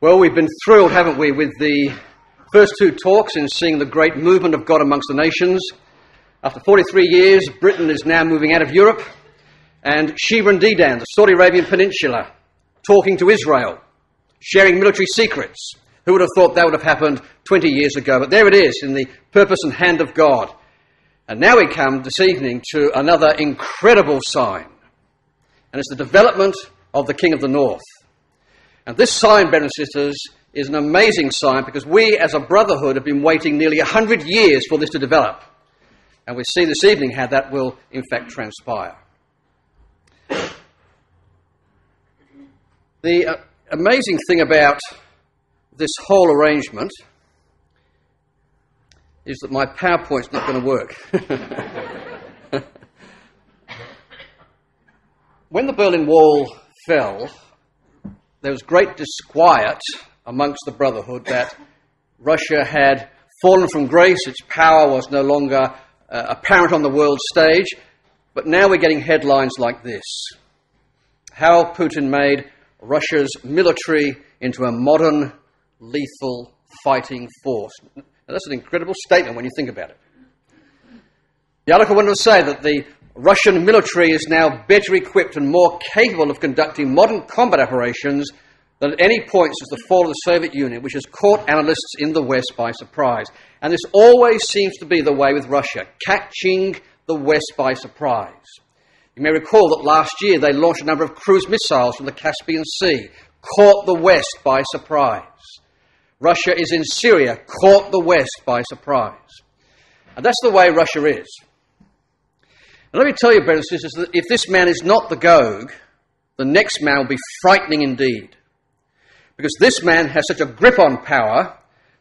Well, we've been thrilled, haven't we, with the first two talks in seeing the great movement of God amongst the nations. After 43 years, Britain is now moving out of Europe, and Sheba and Dedan, the Saudi Arabian Peninsula, talking to Israel, sharing military secrets. Who would have thought that would have happened 20 years ago? But there it is, in the purpose and hand of God. And now we come this evening to another incredible sign, and it's the development of the King of the North. And this sign, brothers and sisters, is an amazing sign because we as a brotherhood have been waiting nearly 100 years for this to develop. And we see this evening how that will in fact transpire. The amazing thing about this whole arrangement is that my PowerPoint's not going to work. When the Berlin Wall fell, there was great disquiet amongst the Brotherhood that Russia had fallen from grace, its power was no longer apparent on the world stage, but now we're getting headlines like this. How Putin made Russia's military into a modern, lethal fighting force. Now, that's an incredible statement when you think about it. The article went on to say that the Russian military is now better equipped and more capable of conducting modern combat operations than at any point since the fall of the Soviet Union, which has caught analysts in the West by surprise. And this always seems to be the way with Russia, catching the West by surprise. You may recall that last year they launched a number of cruise missiles from the Caspian Sea, caught the West by surprise. Russia is in Syria, caught the West by surprise. And that's the way Russia is. And let me tell you, brothers and sisters, that if this man is not the Gog, the next man will be frightening indeed. Because this man has such a grip on power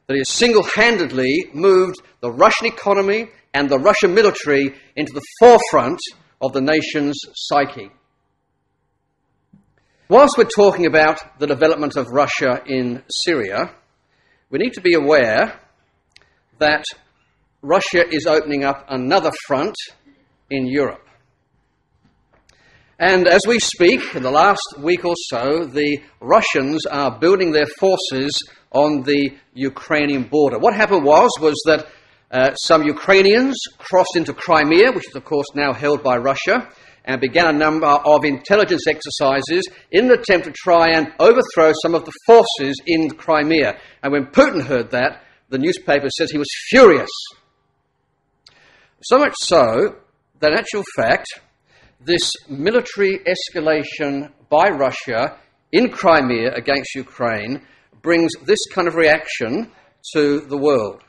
that he has single-handedly moved the Russian economy and the Russian military into the forefront of the nation's psyche. Whilst we're talking about the development of Russia in Syria, we need to be aware that Russia is opening up another front in Europe. And as we speak, in the last week or so, the Russians are building their forces on the Ukrainian border. What happened was that some Ukrainians crossed into Crimea, which is of course now held by Russia, and began a number of intelligence exercises in an attempt to try and overthrow some of the forces in Crimea. And when Putin heard that, the newspaper says he was furious. So much so that in actual fact, this military escalation by Russia in Crimea against Ukraine brings this kind of reaction to the world.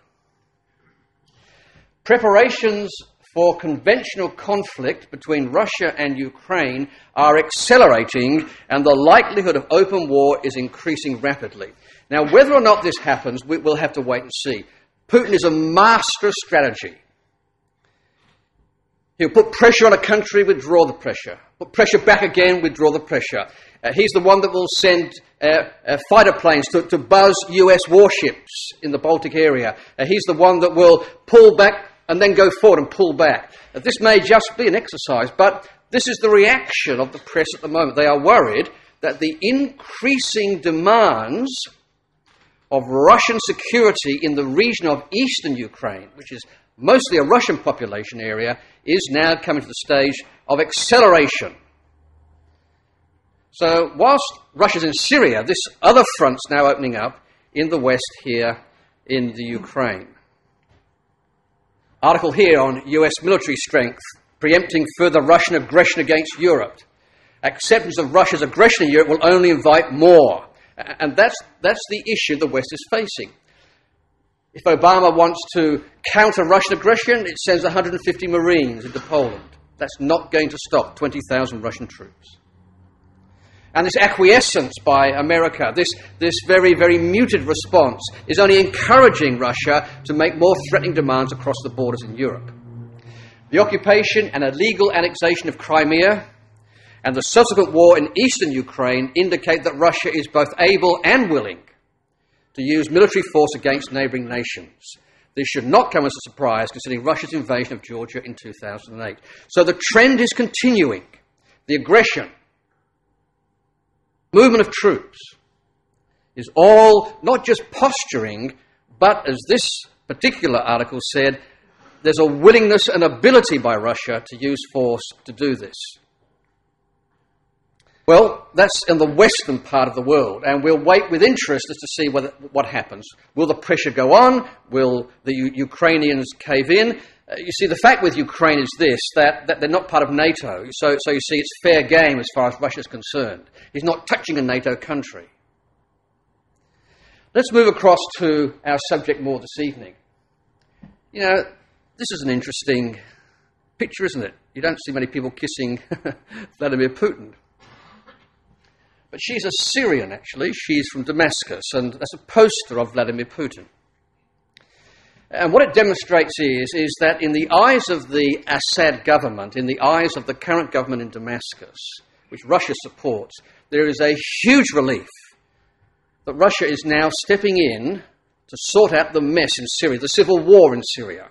Preparations for conventional conflict between Russia and Ukraine are accelerating, and the likelihood of open war is increasing rapidly. Now, whether or not this happens, we'll have to wait and see. Putin is a master of strategy. He'll put pressure on a country, withdraw the pressure. Put pressure back again, withdraw the pressure. He's the one that will send fighter planes to buzz US warships in the Baltic area. He's the one that will pull back and then go forward and pull back. This may just be an exercise, but this is the reaction of the press at the moment. They are worried that the increasing demands of Russian security in the region of eastern Ukraine, which is mostly a Russian population area, is now coming to the stage of acceleration. So whilst Russia's in Syria, this other front's now opening up in the west here in the Ukraine. Article here on US military strength, preempting further Russian aggression against Europe. Acceptance of Russia's aggression in Europe will only invite more. And that's the issue the West is facing. If Obama wants to counter Russian aggression, it sends 150 Marines into Poland. That's not going to stop 20,000 Russian troops. And this acquiescence by America, this very, very muted response, is only encouraging Russia to make more threatening demands across the borders in Europe. The occupation and illegal annexation of Crimea and the subsequent war in eastern Ukraine indicate that Russia is both able and willing to use military force against neighbouring nations. This should not come as a surprise considering Russia's invasion of Georgia in 2008. So the trend is continuing. The aggression, movement of troops, is all not just posturing, but as this particular article said, there's a willingness and ability by Russia to use force to do this. Well, that's in the western part of the world, and we'll wait with interest as to see what happens. Will the pressure go on? Will the Ukrainians cave in? You see, the fact with Ukraine is this, that they're not part of NATO, so you see it's fair game as far as Russia's concerned. He's not touching a NATO country. Let's move across to our subject more this evening. You know, this is an interesting picture, isn't it? You don't see many people kissing Vladimir Putin. But she's a Syrian, actually. She's from Damascus, and that's a poster of Vladimir Putin. And what it demonstrates is that in the eyes of the Assad government, in the eyes of the current government in Damascus, which Russia supports, there is a huge relief that Russia is now stepping in to sort out the mess in Syria, the civil war in Syria.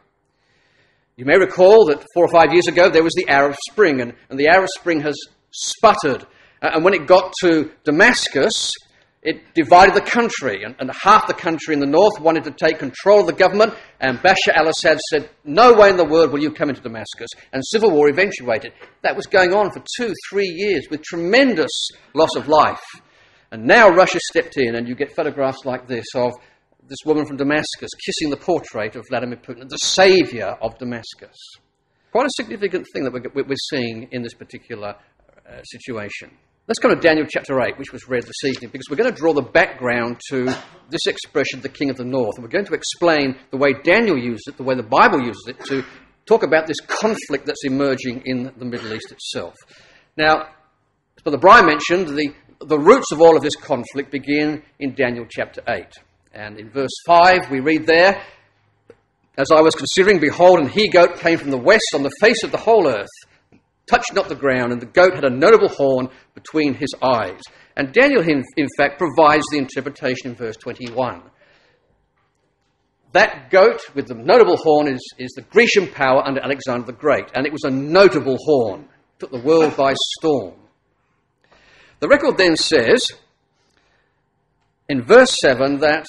You may recall that 4 or 5 years ago there was the Arab Spring, and the Arab Spring has sputtered. And when it got to Damascus, it divided the country, and half the country in the north wanted to take control of the government, and Bashar al-Assad said, no way in the world will you come into Damascus, and civil war eventuated. That was going on for 2-3 years with tremendous loss of life. And now Russia stepped in, and you get photographs like this of this woman from Damascus kissing the portrait of Vladimir Putin, the saviour of Damascus. Quite a significant thing that we're seeing in this particular situation. Let's go to Daniel chapter 8, which was read this evening, because we're going to draw the background to this expression, the King of the North. And we're going to explain the way Daniel used it, the way the Bible uses it, to talk about this conflict that's emerging in the Middle East itself. Now, as Brother Brian mentioned, the roots of all of this conflict begin in Daniel chapter 8. And in verse 5, we read there, as I was considering, behold, an he-goat came from the west on the face of the whole earth, touched not the ground, and the goat had a notable horn between his eyes. And Daniel, in fact, provides the interpretation in verse 21. That goat with the notable horn is the Grecian power under Alexander the Great, and it was a notable horn. It took the world by storm. The record then says, in verse 7, that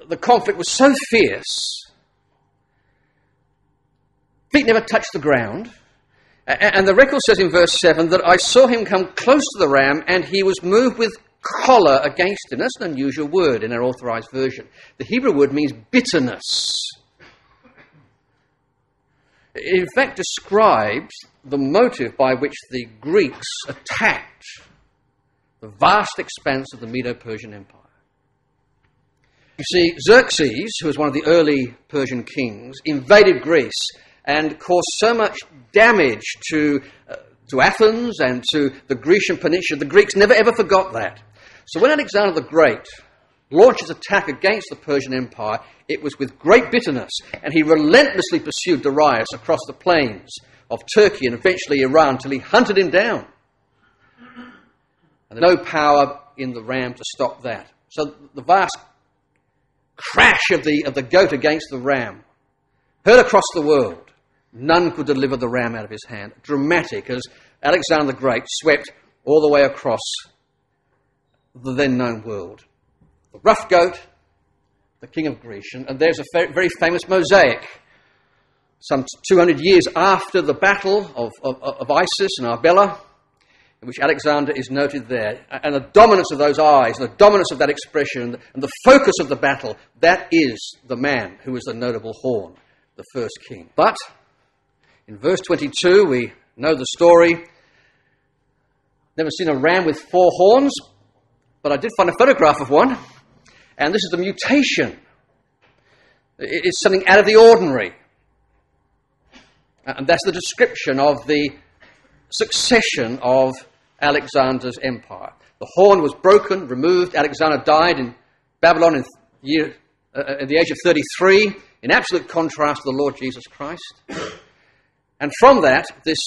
the conflict was so fierce, feet never touched the ground. And the record says in verse 7 that I saw him come close to the ram, and he was moved with choler against him. That's an unusual word in our authorized version. The Hebrew word means bitterness. It in fact describes the motive by which the Greeks attacked the vast expanse of the Medo-Persian Empire. You see, Xerxes, who was one of the early Persian kings, invaded Greece and caused so much damage to Athens and to the Grecian peninsula. The Greeks never ever forgot that. So when Alexander the Great launched his attack against the Persian Empire, it was with great bitterness, and he relentlessly pursued Darius across the plains of Turkey and eventually Iran till he hunted him down. And there's no power in the ram to stop that. So the vast crash of the goat against the ram heard across the world. None could deliver the ram out of his hand. Dramatic, as Alexander the Great swept all the way across the then known world. The rough goat, the king of Greece, and there's a very famous mosaic some 200 years after the battle of Isis and Arbela, in which Alexander is noted there. And the dominance of those eyes, and the dominance of that expression, and the focus of the battle, that is the man who was the notable horn, the first king. But in verse 22, we know the story. Never seen a ram with 4 horns, but I did find a photograph of one, and this is the mutation. It's something out of the ordinary. And that's the description of the succession of Alexander's empire. The horn was broken, removed. Alexander died in Babylon at the age of 33, in absolute contrast to the Lord Jesus Christ. And from that, this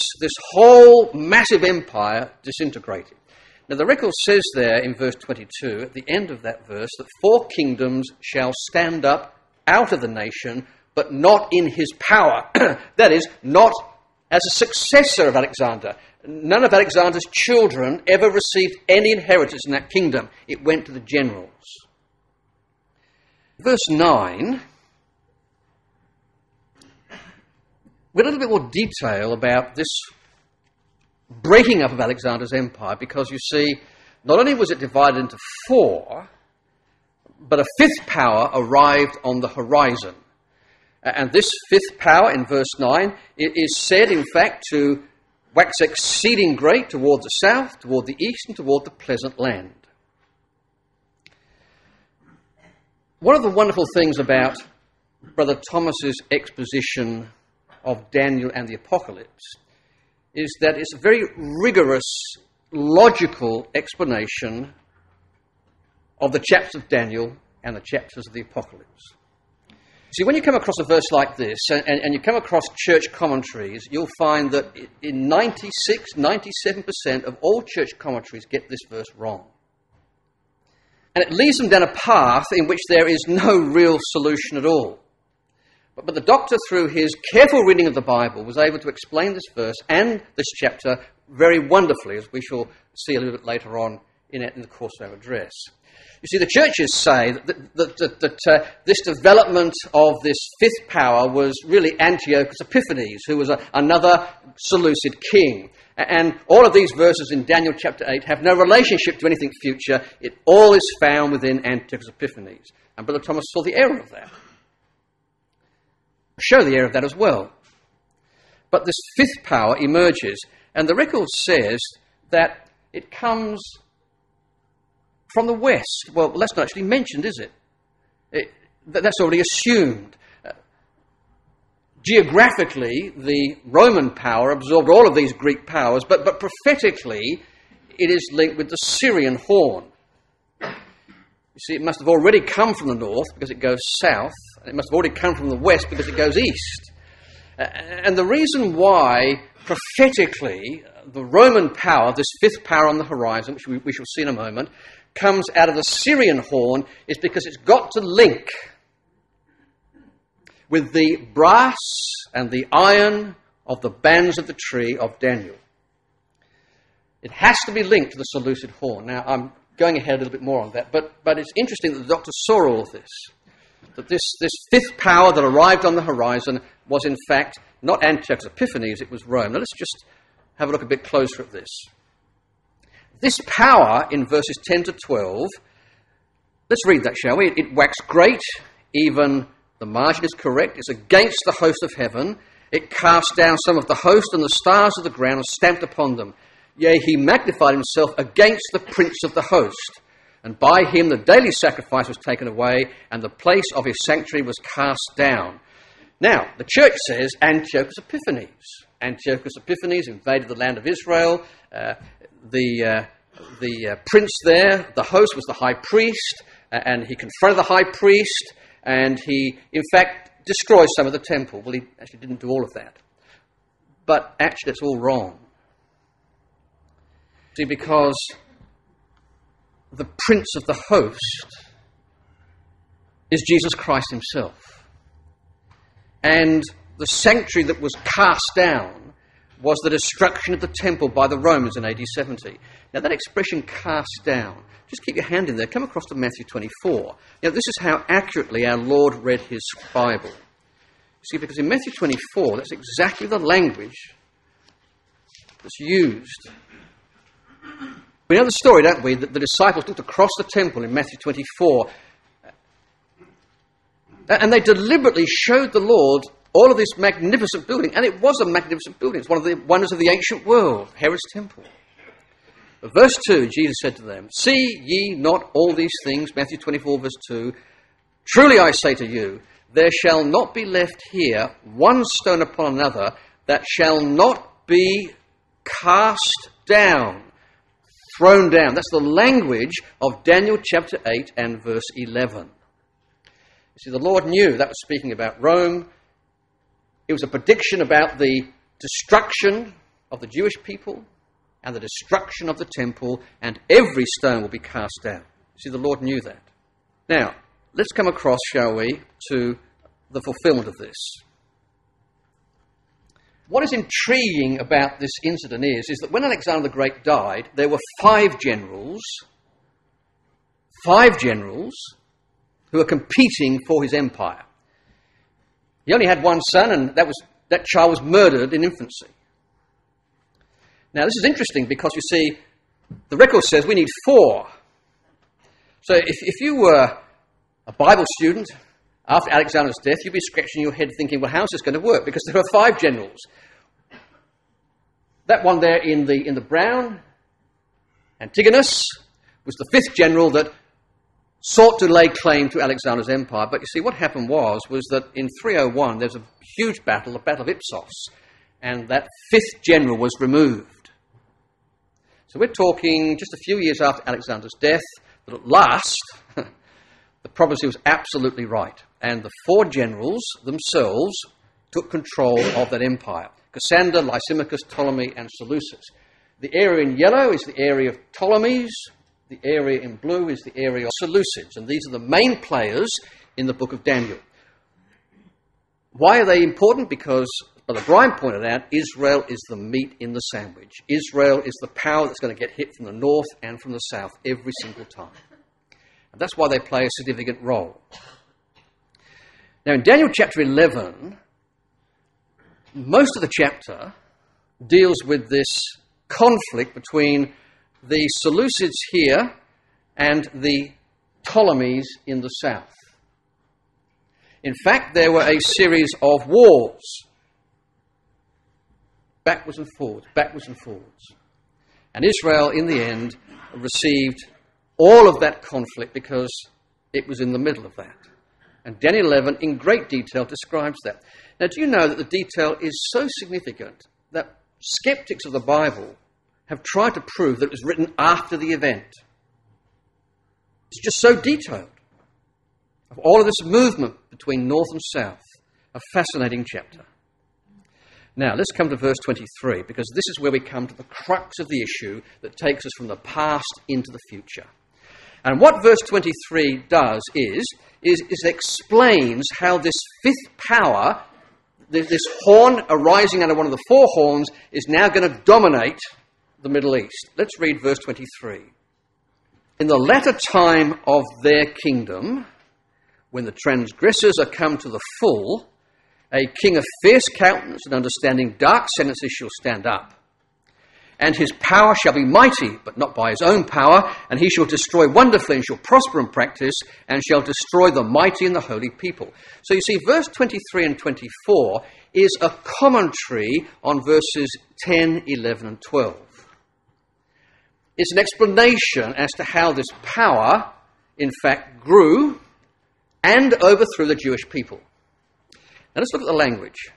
whole massive empire disintegrated. Now the record says there in verse 22, at the end of that verse, that 4 kingdoms shall stand up out of the nation, but not in his power. That is, not as a successor of Alexander. None of Alexander's children ever received any inheritance in that kingdom. It went to the generals. Verse 9, with a little bit more detail about this breaking up of Alexander's empire, because you see, not only was it divided into four, but a fifth power arrived on the horizon. And this fifth power, in verse 9, it is said, in fact, to wax exceeding great toward the south, toward the east, and toward the pleasant land. One of the wonderful things about Brother Thomas's exposition of Daniel and the Apocalypse is that it's a very rigorous, logical explanation of the chapters of Daniel and the chapters of the Apocalypse. See, when you come across a verse like this, and you come across church commentaries, you'll find that in 97% of all church commentaries get this verse wrong. And it leads them down a path in which there is no real solution at all. But the doctor, through his careful reading of the Bible, was able to explain this verse and this chapter very wonderfully, as we shall see a little bit later on in the course of our address. You see, the churches say that this development of this fifth power was really Antiochus Epiphanes, who was another Seleucid king. And all of these verses in Daniel chapter 8 have no relationship to anything future. It all is found within Antiochus Epiphanes. And Brother Thomas saw the error of that. Show the error of that as well. But this fifth power emerges, and the record says that it comes from the west. Well, that's not actually mentioned, is it? That's already assumed. Geographically, the Roman power absorbed all of these Greek powers, but prophetically, it is linked with the Syrian horn. You see, it must have already come from the north because it goes south, and it must have already come from the west because it goes east. And the reason why, prophetically, the Roman power, this fifth power on the horizon, which we shall see in a moment, comes out of the Syrian horn is because it's got to link with the brass and the iron of the bands of the tree of Daniel. It has to be linked to the Seleucid horn. Now, I'm going ahead a little bit more on that, but it's interesting that the doctor saw all of this, that this fifth power that arrived on the horizon was in fact not Antiochus Epiphanes, it was Rome. Now let's just have a look a bit closer at this. This power in verses 10 to 12, let's read that, shall we? It waxed great, even the margin is correct, it's against the host of heaven. It cast down some of the host and the stars of the ground and stamped upon them. Yea, he magnified himself against the prince of the host. And by him the daily sacrifice was taken away, and the place of his sanctuary was cast down. Now, the church says Antiochus Epiphanes. Antiochus Epiphanes invaded the land of Israel. The prince there, the host, was the high priest, and he confronted the high priest, and he, in fact, destroyed some of the temple. Well, he actually didn't do all of that. But actually, it's all wrong. See, because the prince of the host is Jesus Christ himself. And the sanctuary that was cast down was the destruction of the temple by the Romans in AD 70. Now, that expression, cast down, just keep your hand in there. Come across to Matthew 24. Now, this is how accurately our Lord read his Bible. You see, because in Matthew 24, that's exactly the language that's used. We know the story, don't we, that the disciples looked across the temple in Matthew 24, and they deliberately showed the Lord all of this magnificent building, and it was a magnificent building. It's one of the wonders of the ancient world, Herod's temple. But verse 2, Jesus said to them, "See ye not all these things?" Matthew 24, verse 2, "Truly I say to you, there shall not be left here one stone upon another that shall not be cast down." Thrown down. That's the language of Daniel chapter 8 and verse 11. You see, the Lord knew that was speaking about Rome. It was a prediction about the destruction of the Jewish people and the destruction of the temple, and every stone will be cast down. You see, the Lord knew that. Now, let's come across, shall we, to the fulfillment of this. What is intriguing about this incident is that when Alexander the Great died, there were five generals who were competing for his empire. He only had one son, and that child was murdered in infancy. Now, this is interesting because, you see, the record says we need four. So if you were a Bible student after Alexander's death, you'd be scratching your head thinking, well, how's this going to work? Because there are five generals. That one there in the brown, Antigonus, was the fifth general that sought to lay claim to Alexander's empire. But you see, what happened was that in 301, there's a huge battle, the Battle of Ipsos, and that fifth general was removed. So we're talking just a few years after Alexander's death, but at last, the prophecy was absolutely right. And the four generals themselves took control of that empire. Cassander, Lysimachus, Ptolemy, and Seleucus. The area in yellow is the area of Ptolemies. The area in blue is the area of Seleucids. And these are the main players in the book of Daniel. Why are they important? Because, Brother Brian pointed out, Israel is the meat in the sandwich. Israel is the power that's going to get hit from the north and from the south every single time. And that's why they play a significant role. Now, in Daniel chapter 11, most of the chapter deals with this conflict between the Seleucids here and the Ptolemies in the south. In fact, there were a series of wars, backwards and forwards, backwards and forwards. And Israel, in the end, received all of that conflict because it was in the middle of that. And Daniel 11, in great detail, describes that. Now, do you know that the detail is so significant that skeptics of the Bible have tried to prove that it was written after the event? It's just so detailed. Of all of this movement between north and south, a fascinating chapter. Now, let's come to verse 23, because this is where we come to the crux of the issue that takes us from the past into the future. And what verse 23 does is it explains how this fifth power, this horn arising out of one of the four horns, is now going to dominate the Middle East. Let's read verse 23. In the latter time of their kingdom, when the transgressors are come to the full, a king of fierce countenance and understanding dark sentences shall stand up. And his power shall be mighty, but not by his own power, and he shall destroy wonderfully and shall prosper in practice, and shall destroy the mighty and the holy people. So you see, verse 23 and 24 is a commentary on verses 10, 11 and 12. It's an explanation as to how this power, in fact, grew and overthrew the Jewish people. Now let's look at the language.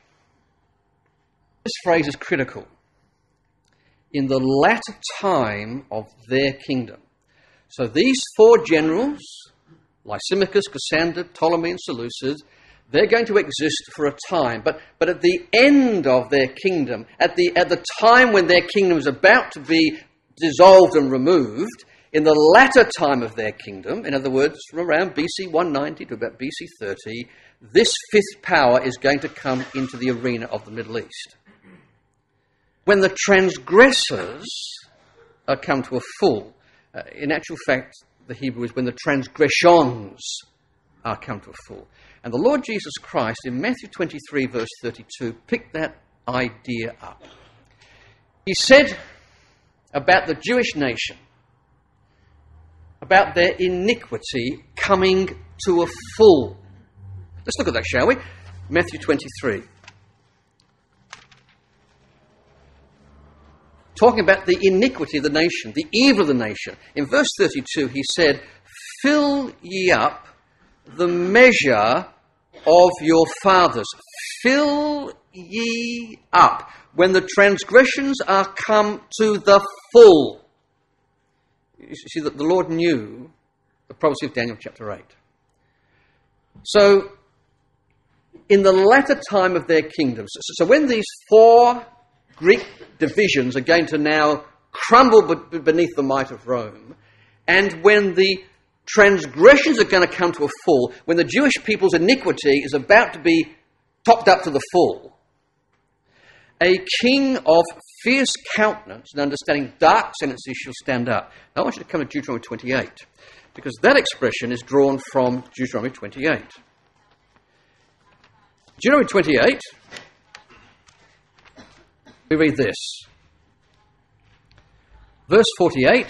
This phrase is critical. In the latter time of their kingdom. So these four generals, Lysimachus, Cassander, Ptolemy, and Seleucus, they're going to exist for a time. But at the end of their kingdom, at the time when their kingdom is about to be dissolved and removed, in the latter time of their kingdom, in other words, from around BC 190 to about BC 30, this fifth power is going to come into the arena of the Middle East. When the transgressors are come to a full, in actual fact, the Hebrew is when the transgressions are come to a full. And the Lord Jesus Christ, in Matthew 23, verse 32, picked that idea up. He said about the Jewish nation, about their iniquity coming to a full. Let's look at that, shall we? Matthew 23. Talking about the iniquity of the nation, the evil of the nation. In verse 32, he said, "Fill ye up the measure of your fathers." Fill ye up. When the transgressions are come to the full. You see that the Lord knew the prophecy of Daniel chapter 8. So, in the latter time of their kingdoms, so when these four Greek divisions are going to now crumble beneath the might of Rome, and when the transgressions are going to come to a full, when the Jewish people's iniquity is about to be topped up to the full, A king of fierce countenance and understanding dark sentences shall stand up. Now I want you to come to Deuteronomy 28, because that expression is drawn from Deuteronomy 28. Deuteronomy 28, we read this. Verse 48,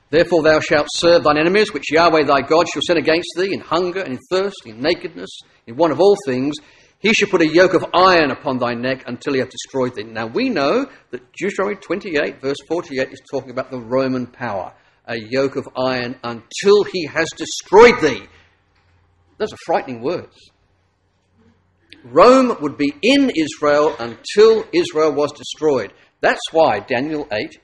therefore thou shalt serve thine enemies, which Yahweh thy God shall send against thee, in hunger and in thirst, in nakedness, in want of all things. He shall put a yoke of iron upon thy neck until he have destroyed thee. Now we know that Deuteronomy 28, verse 48, is talking about the Roman power. A yoke of iron until he has destroyed thee. Those are frightening words. Rome would be in Israel until Israel was destroyed. That's why Daniel 8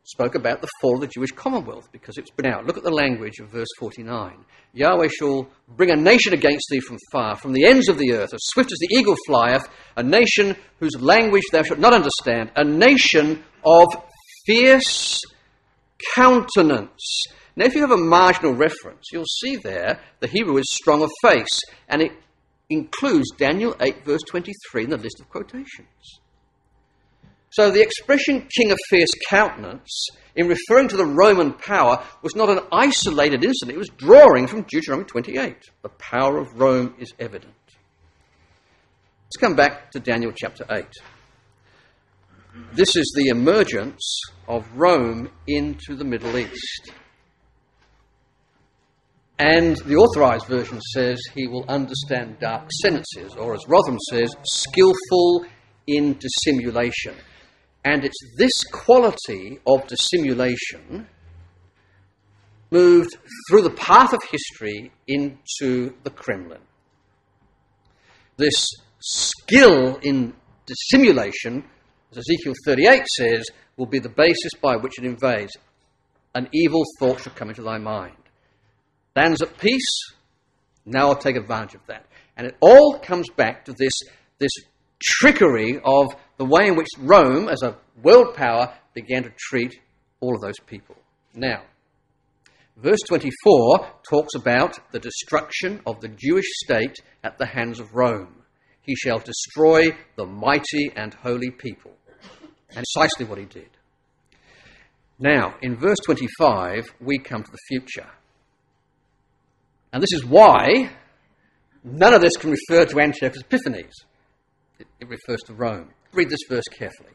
spoke about the fall of the Jewish Commonwealth, because it's been out. Look at the language of verse 49. Yahweh shall bring a nation against thee from far, from the ends of the earth, as swift as the eagle flieth, a nation whose language thou shalt not understand, a nation of fierce countenance. Now, if you have a marginal reference, you'll see there the Hebrew is strong of face, and it includes Daniel 8, verse 23 in the list of quotations. So the expression king of fierce countenance, in referring to the Roman power, was not an isolated incident. It was drawing from Deuteronomy 28. The power of Rome is evident. Let's come back to Daniel chapter 8. This is the emergence of Rome into the Middle East. And the authorized version says he will understand dark sentences, or as Rotherham says, skillful in dissimulation. And it's this quality of dissimulation moved through the path of history into the Kremlin. This skill in dissimulation, as Ezekiel 38 says, will be the basis by which it invades. An evil thought shall come into thy mind. Land's at peace, now I'll take advantage of that. And it all comes back to this trickery of the way in which Rome, as a world power, began to treat all of those people. Now, verse 24 talks about the destruction of the Jewish state at the hands of Rome. He shall destroy the mighty and holy people. And precisely what he did. Now, in verse 25, we come to the future. And this is why none of this can refer to Antiochus Epiphanes. It refers to Rome. Read this verse carefully.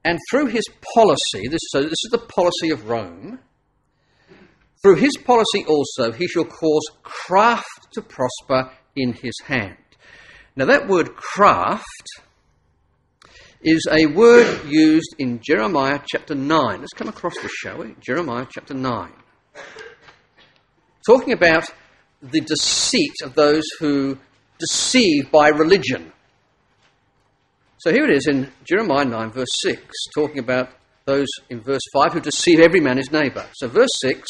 And through his policy, this is the policy of Rome, through his policy also he shall cause craft to prosper in his hand. Now that word craft is a word used in Jeremiah chapter 9. Let's come across this, shall we? Jeremiah chapter 9. Talking about the deceit of those who deceive by religion. So here it is in Jeremiah 9, verse 6, talking about those in verse 5 who deceive every man his neighbour. So verse 6,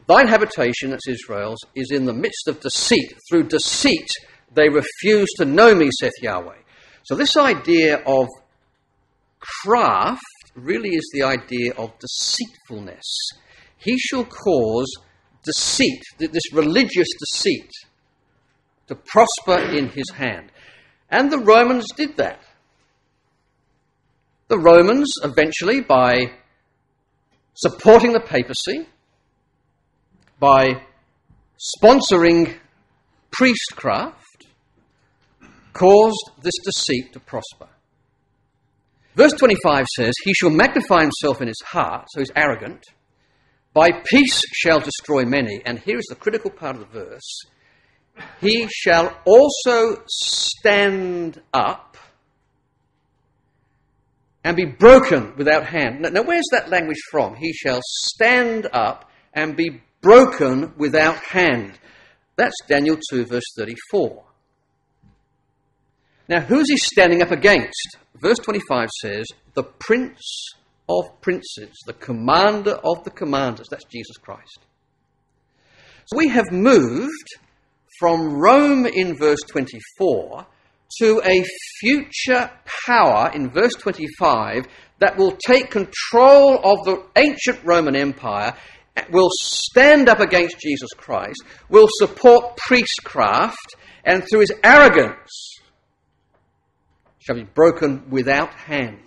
thine habitation, that's Israel's, is in the midst of deceit. Through deceit they refuse to know me, saith Yahweh. So this idea of craft really is the idea of deceitfulness. He shall cause deceit, this religious deceit, to prosper in his hand. And the Romans did that. The Romans eventually, by supporting the papacy, by sponsoring priestcraft, caused this deceit to prosper. Verse 25 says, he shall magnify himself in his heart, so he's arrogant. By peace shall destroy many. And here is the critical part of the verse. He shall also stand up and be broken without hand. Now, where's that language from? He shall stand up and be broken without hand. That's Daniel 2, verse 34. Now, who's he standing up against? Verse 25 says, the prince of princes, the commander of the commanders. That's Jesus Christ. So we have moved from Rome in verse 24 to a future power in verse 25 that will take control of the ancient Roman Empire, will stand up against Jesus Christ, will support priestcraft, and through his arrogance shall be broken without hand.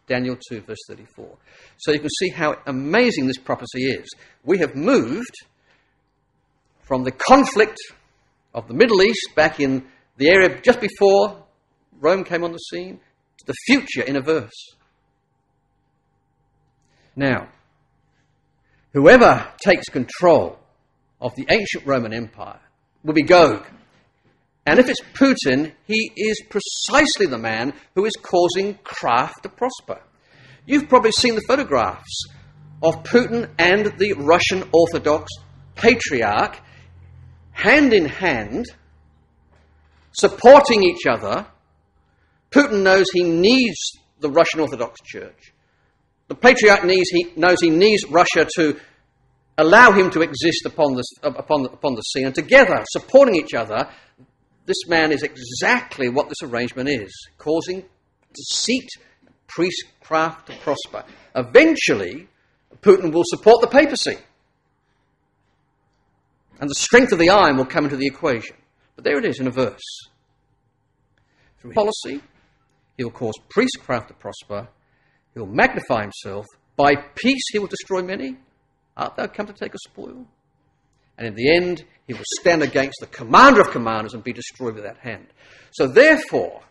Daniel 2, verse 34. So you can see how amazing this prophecy is. We have moved from the conflict of the Middle East back in the area just before Rome came on the scene to the future in a verse. Now, whoever takes control of the ancient Roman Empire will be Gog. And if it's Putin, he is precisely the man who is causing craft to prosper. You've probably seen the photographs of Putin and the Russian Orthodox Patriarch hand in hand, supporting each other. Putin knows he needs the Russian Orthodox Church. The Patriarch knows he needs Russia to allow him to exist upon the scene, and together, supporting each other, this man is exactly what this arrangement is, causing deceit, priestcraft to prosper. Eventually, Putin will support the papacy, and the strength of the iron will come into the equation. But there it is in a verse. Through policy, he'll cause priestcraft to prosper, he'll magnify himself, by peace he will destroy many. Art thou come to take a spoil? And in the end, he will stand against the commander of commanders and be destroyed with that hand. So therefore,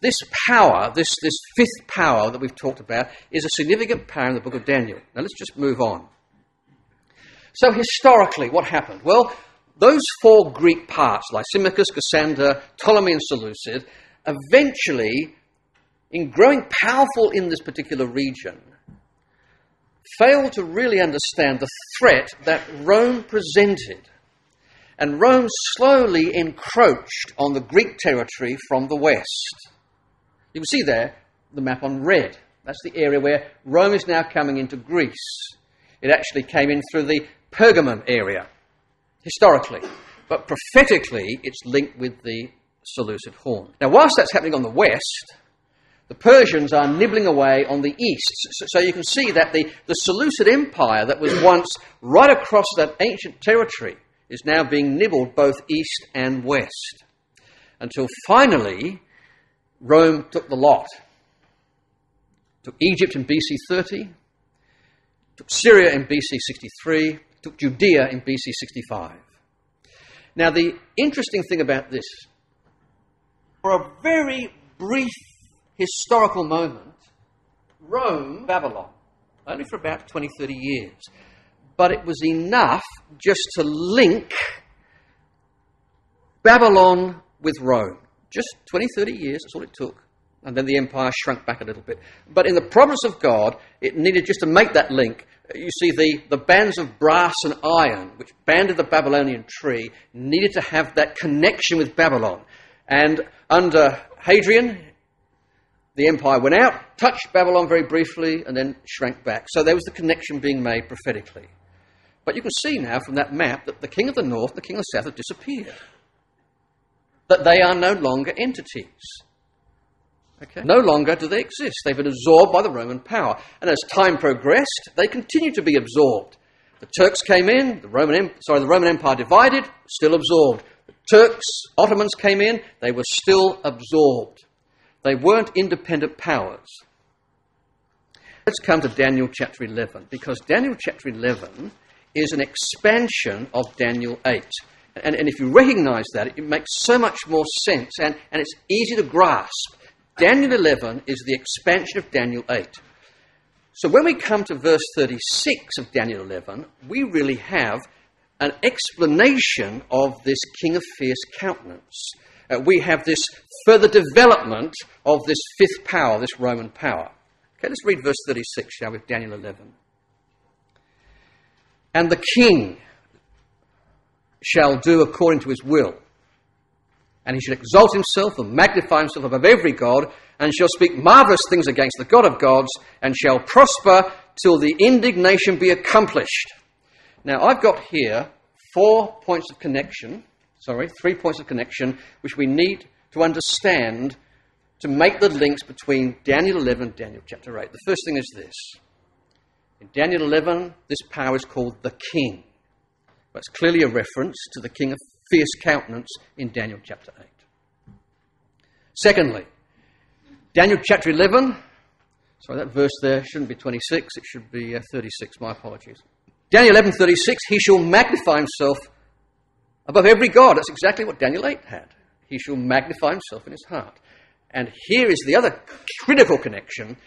this power, this fifth power that we've talked about, is a significant power in the book of Daniel. Now let's just move on. So historically, what happened? Well, those four Greek parts, Lysimachus, Cassander, Ptolemy and Seleucid, eventually, in growing powerful in this particular region, failed to really understand the threat that Rome presented. And Rome slowly encroached on the Greek territory from the west. You can see there the map on red. That's the area where Rome is now coming into Greece. It actually came in through the Pergamon area, historically. But prophetically, it's linked with the Seleucid horn. Now, whilst that's happening on the west, the Persians are nibbling away on the east. So you can see that the Seleucid Empire that was once right across that ancient territory is now being nibbled both east and west. Until finally, Rome took the lot. Took Egypt in BC 30, took Syria in BC 63, took Judea in BC 65. Now the interesting thing about this, for a very brief historical moment, Rome, Babylon, only for about 20, 30 years. But it was enough just to link Babylon with Rome. Just 20, 30 years, that's all it took. And then the empire shrunk back a little bit. But in the providence of God, it needed just to make that link. You see, the bands of brass and iron, which banded the Babylonian tree, needed to have that connection with Babylon. And under Hadrian, the empire went out, touched Babylon very briefly, and then shrank back. So there was the connection being made prophetically. But you can see now from that map that the king of the north and the king of the south have disappeared. That they are no longer entities. Okay? No longer do they exist. They've been absorbed by the Roman power. And as time progressed, they continue to be absorbed. The Turks came in, the Roman Empire divided, still absorbed. The Turks, Ottomans came in, they were still absorbed. They weren't independent powers. Let's come to Daniel chapter 11, because Daniel chapter 11 is an expansion of Daniel 8. And if you recognize that, it makes so much more sense, and it's easy to grasp. Daniel 11 is the expansion of Daniel 8. So when we come to verse 36 of Daniel 11, we really have an explanation of this king of fierce countenance. We have this further development of this fifth power, this Roman power. Okay, let's read verse 36, shall we, of Daniel 11. And the king shall do according to his will, and he shall exalt himself and magnify himself above every god, and shall speak marvellous things against the God of gods, and shall prosper till the indignation be accomplished. Now, I've got here 3 points of connection, which we need to understand to make the links between Daniel 11 and Daniel chapter 8. The first thing is this. In Daniel 11, this power is called the king. That's clearly a reference to the king of fierce countenance in Daniel chapter 8. Secondly, Daniel chapter 11. Sorry, that verse there shouldn't be 26. It should be 36. My apologies. Daniel 11:36. He shall magnify himself above every god. That's exactly what Daniel 8 had. He shall magnify himself in his heart. And here is the other critical connection.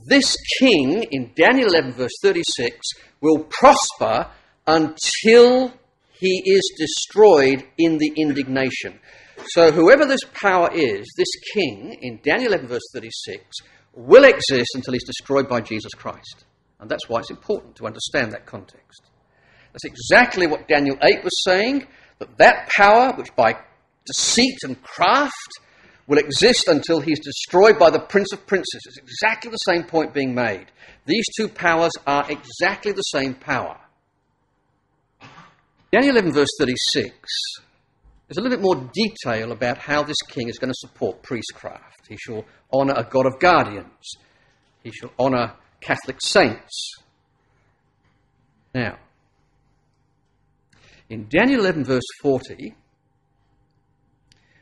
This king in Daniel 11 verse 36 will prosper until he is destroyed in the indignation. So whoever this power is, this king in Daniel 11 verse 36 will exist until he's destroyed by Jesus Christ. And that's why it's important to understand that context. That's exactly what Daniel 8 was saying, that power which by deceit and craft will exist until he's destroyed by the Prince of Princes. It's exactly the same point being made. These two powers are exactly the same power. Daniel 11 verse 36, there's a little bit more detail about how this king is going to support priestcraft. He shall honour a God of guardians. He shall honour Catholic saints. Now, in Daniel 11 verse 40,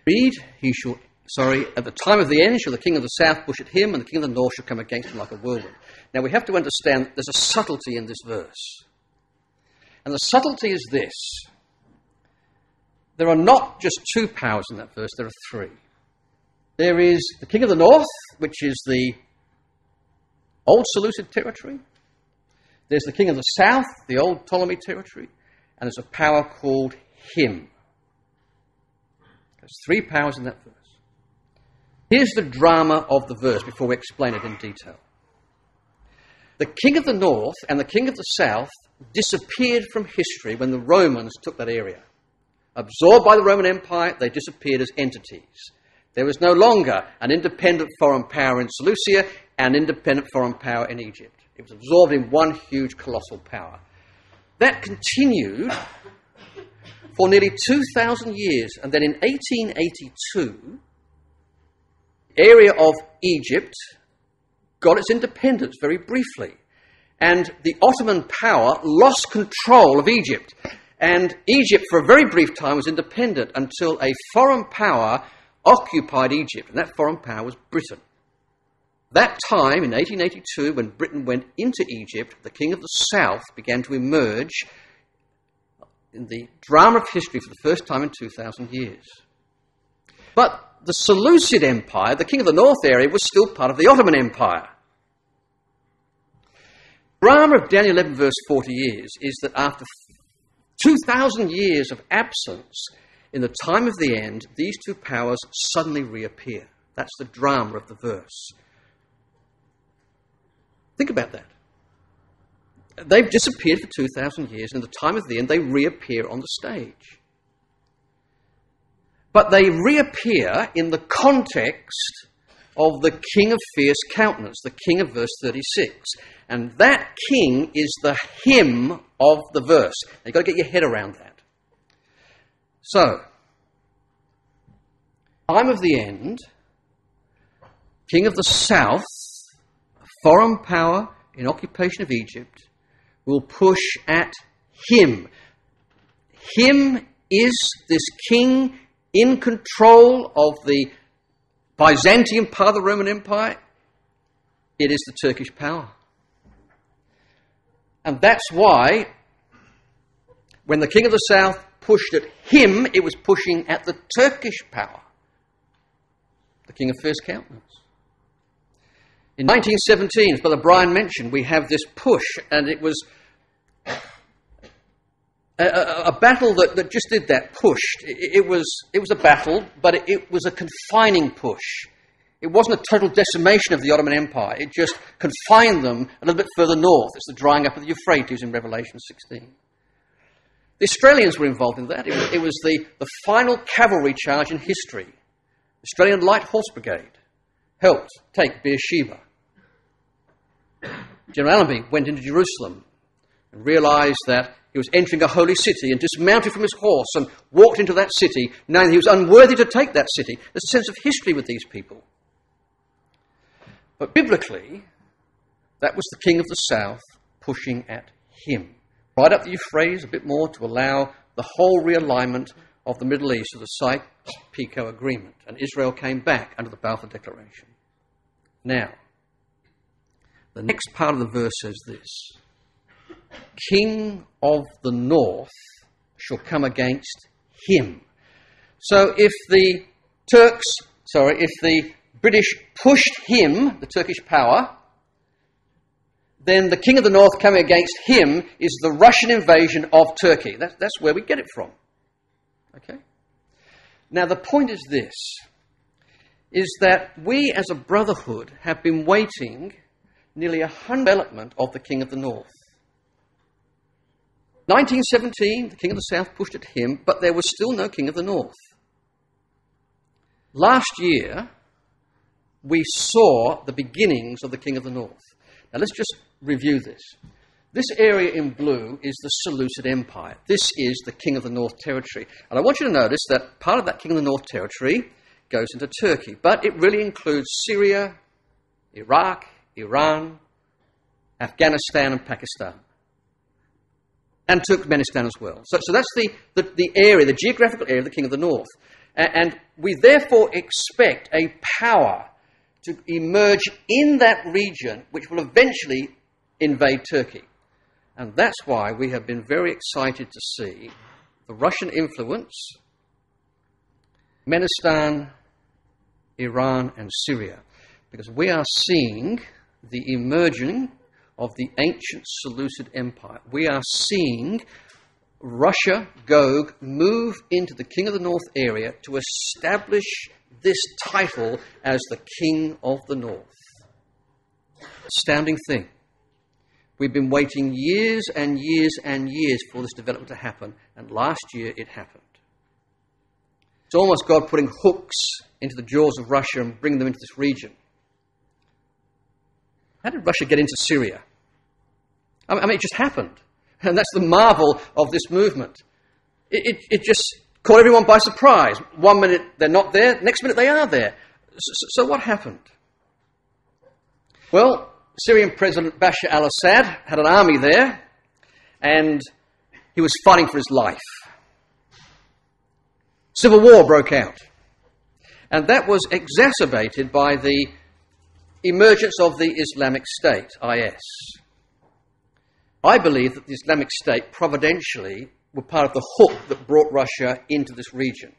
read, at the time of the end shall the king of the south push at him, and the king of the north shall come against him like a whirlwind. Now we have to understand there's a subtlety in this verse. And the subtlety is this. There are not just two powers in that verse, there are three. There is the king of the north, which is the old Seleucid territory. There's the king of the south, the old Ptolemy territory. And there's a power called him. There's three powers in that verse. Here's the drama of the verse before we explain it in detail. The king of the north and the king of the south disappeared from history when the Romans took that area. Absorbed by the Roman Empire, they disappeared as entities. There was no longer an independent foreign power in Seleucia and an independent foreign power in Egypt. It was absorbed in one huge colossal power. That continued for nearly 2,000 years, and then in 1882, the area of Egypt got its independence very briefly, and the Ottoman power lost control of Egypt, and Egypt for a very brief time was independent until a foreign power occupied Egypt, and that foreign power was Britain. That time, in 1882, when Britain went into Egypt, the king of the south began to emerge in the drama of history for the first time in 2,000 years. But the Seleucid Empire, the king of the north area, was still part of the Ottoman Empire. The drama of Daniel 11 verse 40 is that after 2,000 years of absence, in the time of the end, these two powers suddenly reappear. That's the drama of the verse. Think about that. They've disappeared for 2,000 years, and in the time of the end, they reappear on the stage. But they reappear in the context of the king of fierce countenance, the king of verse 36. And that king is the him of the verse. Now, you've got to get your head around that. So, time of the end, king of the south, a foreign power in occupation of Egypt, will push at him. Him is this king in control of the Byzantium part of the Roman Empire. It is the Turkish power. And that's why when the king of the south pushed at him, it was pushing at the Turkish power, the king of fierce countenance. In 1917, as Brother Brian mentioned, we have this push, and it was a battle that just did that, pushed. It was a battle, but it was a confining push. It wasn't a total decimation of the Ottoman Empire. It just confined them a little bit further north. It's the drying up of the Euphrates in Revelation 16. The Australians were involved in that. It was the final cavalry charge in history. The Australian Light Horse Brigade helped take Beersheba. General Allenby went into Jerusalem and realised that he was entering a holy city and dismounted from his horse and walked into that city, knowing he was unworthy to take that city. There's a sense of history with these people. But biblically, that was the king of the south pushing at him. Right up the Euphrates a bit more to allow the whole realignment of the Middle East to the Sykes-Picot Agreement. And Israel came back under the Balfour Declaration. Now, the next part of the verse says this: King of the north shall come against him. So if the British pushed him, the Turkish power, then the king of the north coming against him is the Russian invasion of Turkey. That's where we get it from. Okay? Now the point is this, is that we as a brotherhood have been waiting nearly 100 development of the king of the north. 1917, the king of the south pushed at him, but there was still no king of the north. Last year, we saw the beginnings of the king of the north. Now let's just review this. This area in blue is the Seleucid Empire. This is the king of the north territory. And I want you to notice that part of that king of the north territory goes into Turkey, but it really includes Syria, Iraq, Iran, Afghanistan and Pakistan. And Turkmenistan as well. So that's the area, the geographical area of the king of the north. And we therefore expect a power to emerge in that region which will eventually invade Turkey. And that's why we have been very excited to see the Russian influence, Turkmenistan, Iran and Syria. Because we are seeing the emerging of the ancient Seleucid Empire. We are seeing Russia, Gog, move into the King of the North area to establish this title as the King of the North. Astounding thing. We've been waiting years and years and years for this development to happen, and last year it happened. It's almost God putting hooks into the jaws of Russia and bringing them into this region. How did Russia get into Syria? I mean, it just happened. And that's the marvel of this movement. It just caught everyone by surprise. 1 minute they're not there, next minute they are there. So what happened? Well, Syrian President Bashar al-Assad had an army there, and he was fighting for his life. Civil war broke out. And that was exacerbated by the emergence of the Islamic State, IS. I believe that the Islamic State providentially were part of the hook that brought Russia into this region.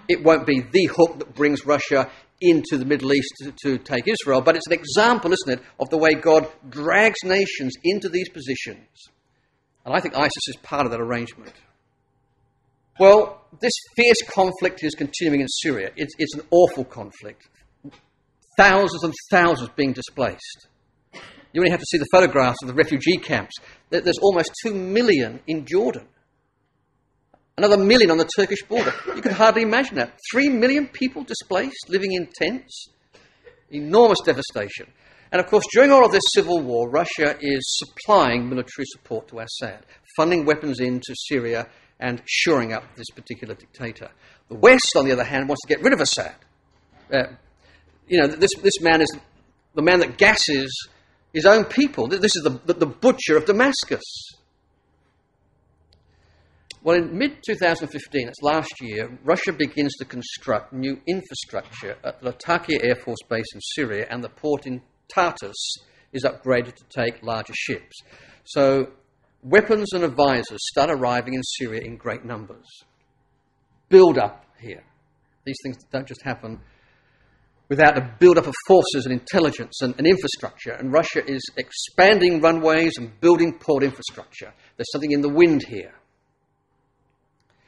It won't be the hook that brings Russia into the Middle East to take Israel, but it's an example, isn't it, of the way God drags nations into these positions. And I think ISIS is part of that arrangement. Well, this fierce conflict is continuing in Syria. It's an awful conflict. Thousands and thousands being displaced. You only have to see the photographs of the refugee camps. There's almost 2 million in Jordan. Another 1 million on the Turkish border. You can hardly imagine that. 3 million people displaced, living in tents. Enormous devastation. And of course, during all of this civil war, Russia is supplying military support to Assad, funding weapons into Syria and shoring up this particular dictator. The West, on the other hand, wants to get rid of Assad. This man is the man that gasses his own people. This is the butcher of Damascus. Well, in mid-2015, that's last year, Russia begins to construct new infrastructure at the Latakia Air Force Base in Syria, and the port in Tartus is upgraded to take larger ships. So weapons and advisors start arriving in Syria in great numbers. Build up here. These things don't just happen without a build-up of forces and intelligence and infrastructure. And Russia is expanding runways and building port infrastructure. There's something in the wind here.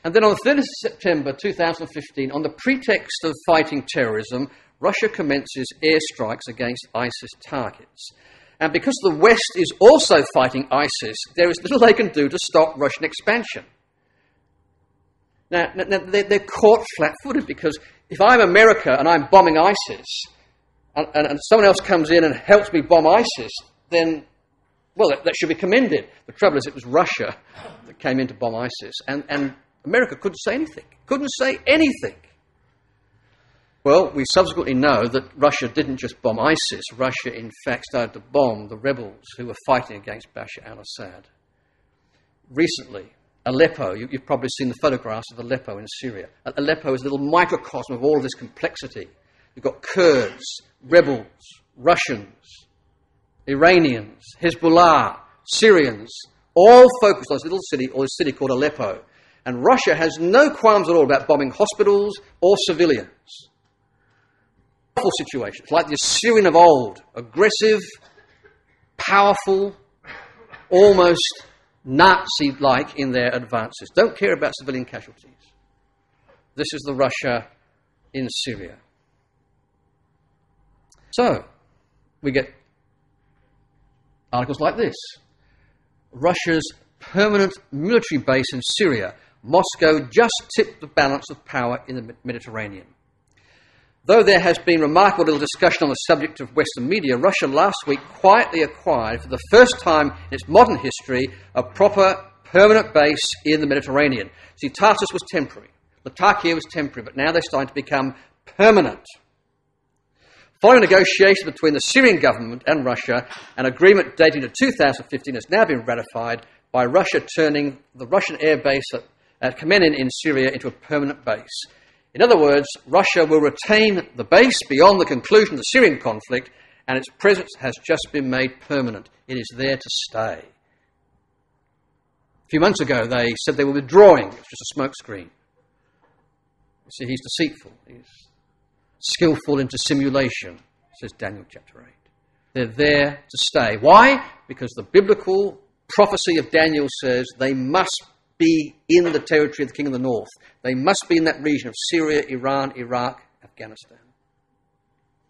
And then on the 30th of September 2015, on the pretext of fighting terrorism, Russia commences airstrikes against ISIS targets. And because the West is also fighting ISIS, there is little they can do to stop Russian expansion. Now they're caught flat-footed, because if I'm America and I'm bombing ISIS, and someone else comes in and helps me bomb ISIS, then, well, that should be commended. The trouble is it was Russia that came in to bomb ISIS, and America couldn't say anything. Couldn't say anything. Well, we subsequently know that Russia didn't just bomb ISIS. Russia, in fact, started to bomb the rebels who were fighting against Bashar al-Assad. Recently, Aleppo, you've probably seen the photographs of Aleppo in Syria. Aleppo is a little microcosm of all of this complexity. You've got Kurds, rebels, Russians, Iranians, Hezbollah, Syrians, all focused on this little city, or this city called Aleppo. And Russia has no qualms at all about bombing hospitals or civilians. Awful situations, like the Assyrian of old, aggressive, powerful, almost Nazi-like in their advances. Don't care about civilian casualties. This is the Russia in Syria. So, we get articles like this. Russia's permanent military base in Syria. Moscow just tipped the balance of power in the Mediterranean. Though there has been remarkable little discussion on the subject of Western media, Russia last week quietly acquired, for the first time in its modern history, a proper permanent base in the Mediterranean. See, Tarshish was temporary. Latakia was temporary, but now they're starting to become permanent. Following negotiations between the Syrian government and Russia, an agreement dating to 2015 has now been ratified by Russia, turning the Russian air base at Khmenin in Syria into a permanent base. In other words, Russia will retain the base beyond the conclusion of the Syrian conflict, and its presence has just been made permanent. It is there to stay. A few months ago, they said they were withdrawing. It's just a smokescreen. You see, he's deceitful. He's skillful in dissimulation, says Daniel chapter 8. They're there to stay. Why? Because the biblical prophecy of Daniel says they must be in the territory of the king of the north. They must be in that region of Syria, Iran, Iraq, Afghanistan.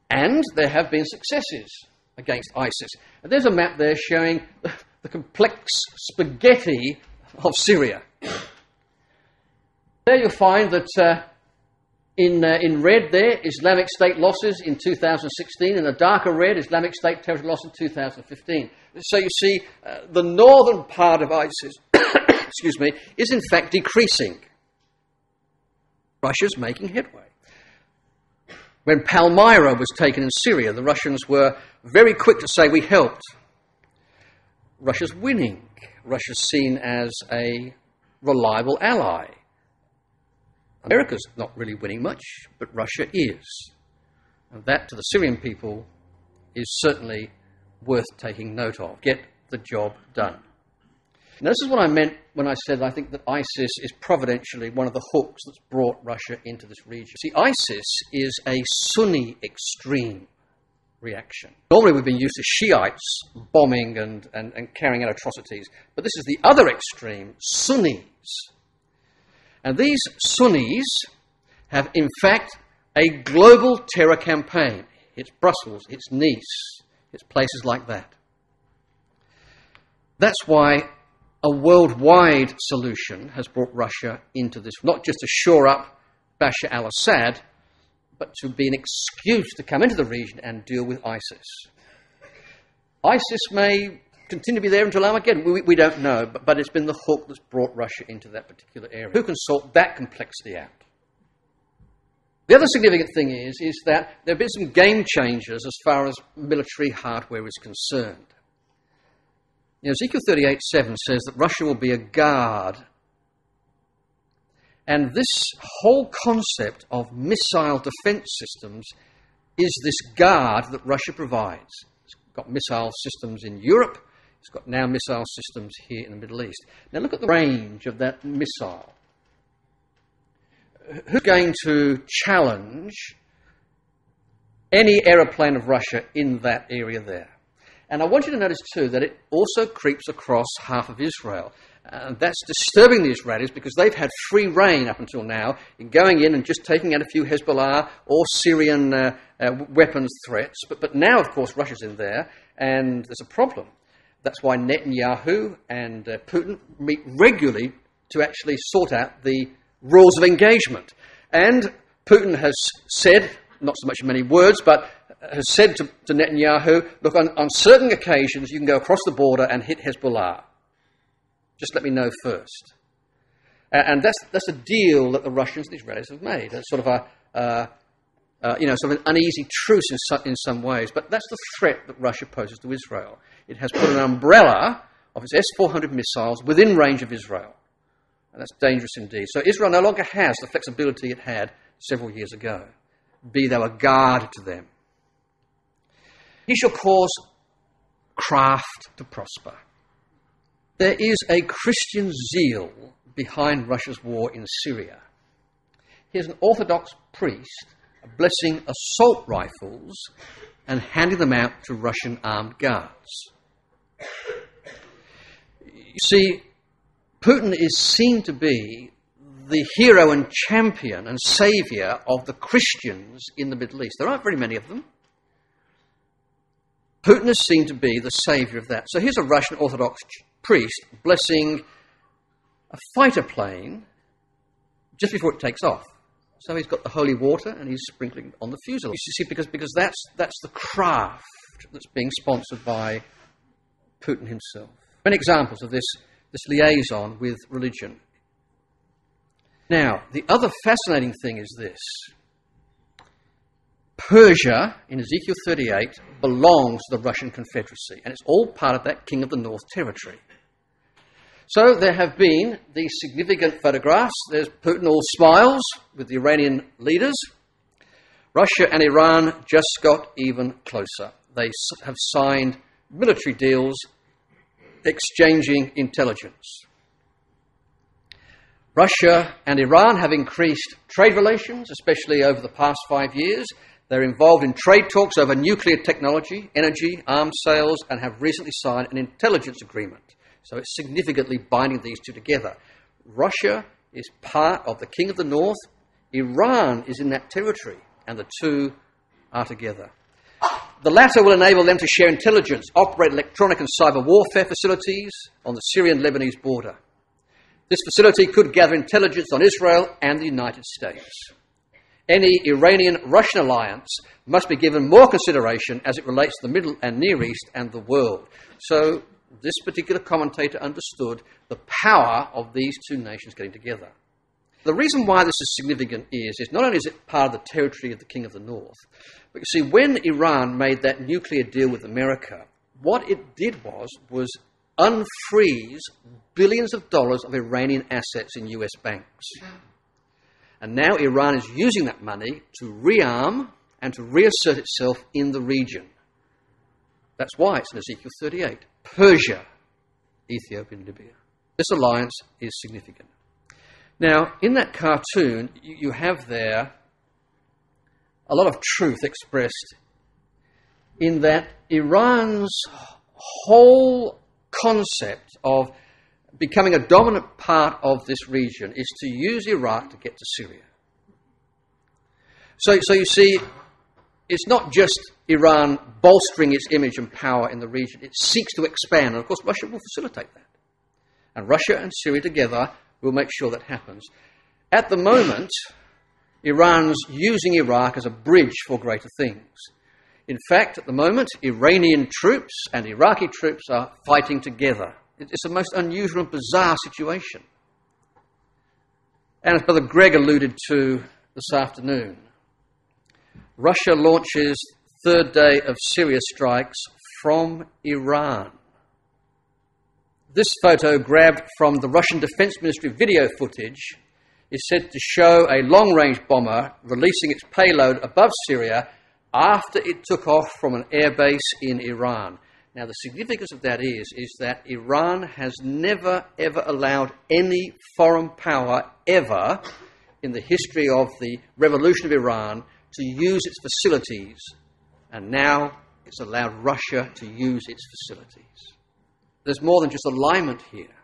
And there have been successes against ISIS. And there's a map there showing the complex spaghetti of Syria. There you'll find that in red there, Islamic State losses in 2016. In the darker red, Islamic State territory loss in 2015. So you see, the northern part of ISIS is in fact decreasing. Russia's making headway. When Palmyra was taken in Syria, the Russians were very quick to say, we helped. Russia's winning. Russia's seen as a reliable ally. America's not really winning much, but Russia is. And that, to the Syrian people, is certainly worth taking note of. Get the job done. Now, this is what I meant when I said I think that ISIS is providentially one of the hooks that's brought Russia into this region. See, ISIS is a Sunni extreme reaction. Normally we've been used to Shiites bombing and carrying out atrocities, but this is the other extreme, Sunnis. And these Sunnis have, in fact, a global terror campaign. It's Brussels, it's Nice, it's places like that. That's why a worldwide solution has brought Russia into this, not just to shore up Bashar al-Assad, but to be an excuse to come into the region and deal with ISIS. ISIS may continue to be there until Armageddon. We don't know, but it's been the hook that's brought Russia into that particular area. Who can sort that complexity out? The other significant thing is that there have been some game changers as far as military hardware is concerned. You know, Ezekiel 38:7 says that Russia will be a guard. And this whole concept of missile defense systems is this guard that Russia provides. It's got missile systems in Europe. It's got now missile systems here in the Middle East. Now look at the range of that missile. Who's going to challenge any aeroplane of Russia in that area there? And I want you to notice too that it also creeps across half of Israel. And that's disturbing the Israelis because they've had free rein up until now in going in and just taking out a few Hezbollah or Syrian weapons threats. But now, of course, Russia's in there and there's a problem. That's why Netanyahu and Putin meet regularly to actually sort out the rules of engagement. And Putin has said, not so much in many words, but has said to Netanyahu, look, on certain occasions you can go across the border and hit Hezbollah. Just let me know first. And that's a deal that the Russians and the Israelis have made. It's sort of sort of an uneasy truce in some ways. But that's the threat that Russia poses to Israel. It has put an umbrella of its S-400 missiles within range of Israel. And that's dangerous indeed. So Israel no longer has the flexibility it had several years ago. be thou a guard to them. He shall cause craft to prosper. There is a Christian zeal behind Russia's war in Syria. Here's an Orthodox priest blessing assault rifles and handing them out to Russian armed guards. You see, Putin is seen to be the hero and champion and saviour of the Christians in the Middle East. There aren't very many of them. Putin is seen to be the saviour of that. So here's a Russian Orthodox priest blessing a fighter plane just before it takes off. So he's got the holy water and he's sprinkling on the fuselage. You see, because that's the craft that's being sponsored by Putin himself. Many examples of this liaison with religion. Now, the other fascinating thing is this. Persia, in Ezekiel 38, belongs to the Russian Confederacy, and it's all part of that King of the North territory. So there have been these significant photographs. There's Putin all smiles with the Iranian leaders. Russia and Iran just got even closer. They have signed military deals exchanging intelligence. Russia and Iran have increased trade relations, especially over the past 5 years. They're involved in trade talks over nuclear technology, energy, arms sales, and have recently signed an intelligence agreement. So it's significantly binding these two together. Russia is part of the King of the North. Iran is in that territory, and the two are together. The latter will enable them to share intelligence, operate electronic and cyber warfare facilities on the Syrian-Lebanese border. This facility could gather intelligence on Israel and the United States. Any Iranian-Russian alliance must be given more consideration as it relates to the Middle and Near East and the world. So this particular commentator understood the power of these two nations getting together. The reason why this is significant is not only is it part of the territory of the King of the North, but you see, when Iran made that nuclear deal with America, what it did was unfreeze billions of dollars of Iranian assets in US banks. And now Iran is using that money to rearm and to reassert itself in the region. That's why it's in Ezekiel 38. Persia, Ethiopia and Libya. This alliance is significant. Now, in that cartoon, you have there a lot of truth expressed in that Iran's whole concept of becoming a dominant part of this region is to use Iraq to get to Syria. So you see, it's not just Iran bolstering its image and power in the region. It seeks to expand, and of course Russia will facilitate that. And Russia and Syria together will make sure that happens. At the moment, Iran's using Iraq as a bridge for greater things. In fact, at the moment, Iranian troops and Iraqi troops are fighting together. It's a most unusual and bizarre situation. And as Brother Greg alluded to this afternoon, Russia launches third day of Syria strikes from Iran. This photo, grabbed from the Russian Defense Ministry video footage, is said to show a long-range bomber releasing its payload above Syria after it took off from an airbase in Iran. Now, the significance of that is that Iran has never, ever allowed any foreign power ever in the history of the revolution of Iran to use its facilities, and now it's allowed Russia to use its facilities. There's more than just alignment here.